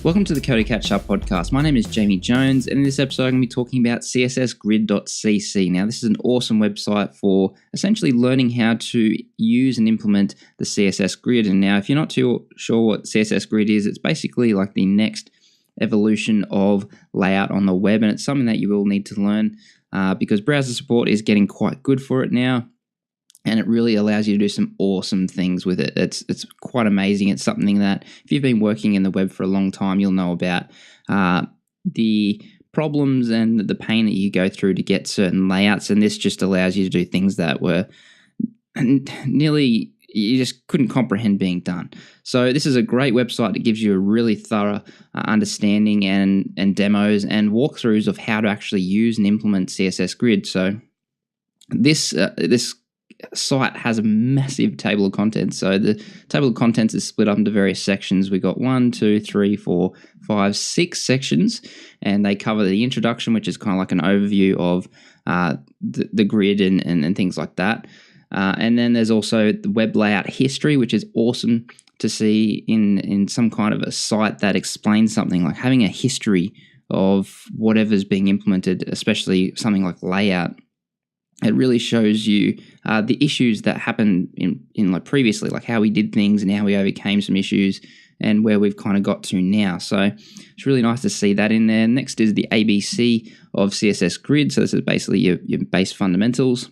Welcome to the Code Catch Up podcast. My name is Jamie Jones, and in this episode, I'm going to be talking about Css Grid.cc. Now, this is an awesome website for essentially learning how to use and implement the CSS Grid. And now, if you're not too sure what CSS Grid is, it's basically like the next evolution of layout on the web, and it's something that you will need to learn because browser support is getting quite good for it now. And it really allows you to do some awesome things with it. It's quite amazing. It's something that if you've been working in the web for a long time, you'll know about the problems and the pain that you go through to get certain layouts. And this just allows you to do things that were nearly, you just couldn't comprehend being done. So this is a great website that gives you a really thorough understanding and demos and walkthroughs of how to actually use and implement CSS Grid. So this site has a massive table of contents. So the table of contents is split up into various sections. We've got 1, 2, 3, 4, 5, 6 sections, and they cover the introduction, which is kind of like an overview of the grid and things like that. And then there's also the web layout history, which is awesome to see in some kind of a site that explains something, like having a history of whatever's being implemented, especially something like layout. It really shows you the issues that happened in like previously, like how we did things and how we overcame some issues and where we've kind of got to now. So it's really nice to see that in there. Next is the ABC of CSS Grid. So this is basically your base fundamentals.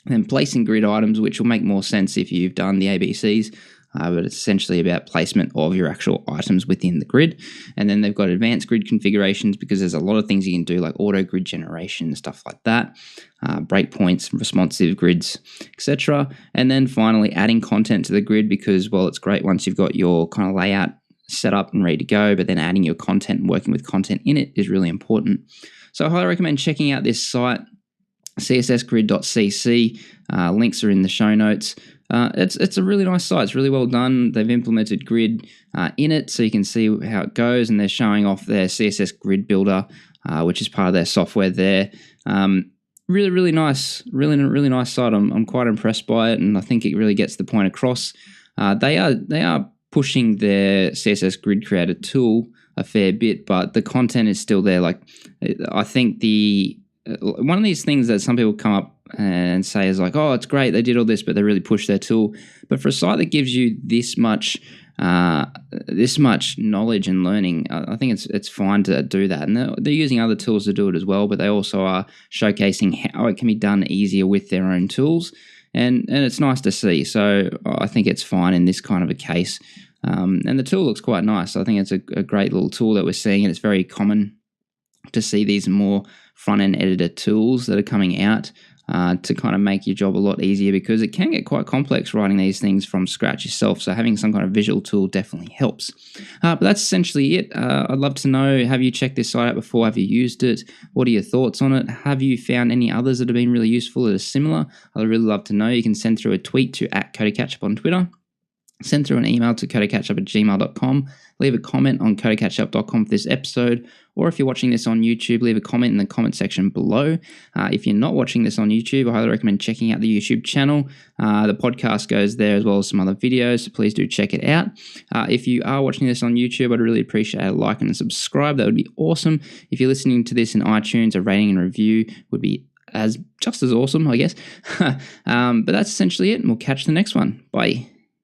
And then placing grid items, which will make more sense if you've done the ABCs. But it's essentially about placement of your actual items within the grid. And then they've got advanced grid configurations because there's a lot of things you can do, like auto grid generation and stuff like that, breakpoints, responsive grids, etc. And then finally adding content to the grid because, well, it's great once you've got your kind of layout set up and ready to go, but then adding your content and working with content in it is really important. So I highly recommend checking out this site, cssgrid.cc. Links are in the show notes. It's a really nice site. It's really well done. They've implemented Grid in it, so you can see how it goes, and they're showing off their CSS Grid Builder, which is part of their software there. Really nice, really nice site. I'm quite impressed by it, and I think it really gets the point across. They are pushing their CSS Grid Creator tool a fair bit, but the content is still there. Like, I think one of these things that some people come up and say is like, oh, it's great, they did all this, but they really pushed their tool. But for a site that gives you this much knowledge and learning, I think it's fine to do that. And they're using other tools to do it as well, but they also are showcasing how it can be done easier with their own tools. And it's nice to see. So I think it's fine in this kind of a case. And the tool looks quite nice. I think it's a great little tool that we're seeing, and it's very common to see these more front-end editor tools that are coming out to kind of make your job a lot easier, because it can get quite complex writing these things from scratch yourself. So having some kind of visual tool definitely helps. But that's essentially it. I'd love to know, have you checked this site out before? Have you used it? What are your thoughts on it? Have you found any others that have been really useful that are similar? I'd really love to know. You can send through a tweet to @CodeCatchup on Twitter. Send through an email to codecatchup@gmail.com. Leave a comment on codecatchup.com for this episode. Or if you're watching this on YouTube, leave a comment in the comment section below. If you're not watching this on YouTube, I highly recommend checking out the YouTube channel. The podcast goes there as well as some other videos, so please do check it out. If you are watching this on YouTube, I'd really appreciate a like and a subscribe. That would be awesome. If you're listening to this in iTunes, a rating and review would be just as awesome, I guess. But that's essentially it, and we'll catch the next one. Bye.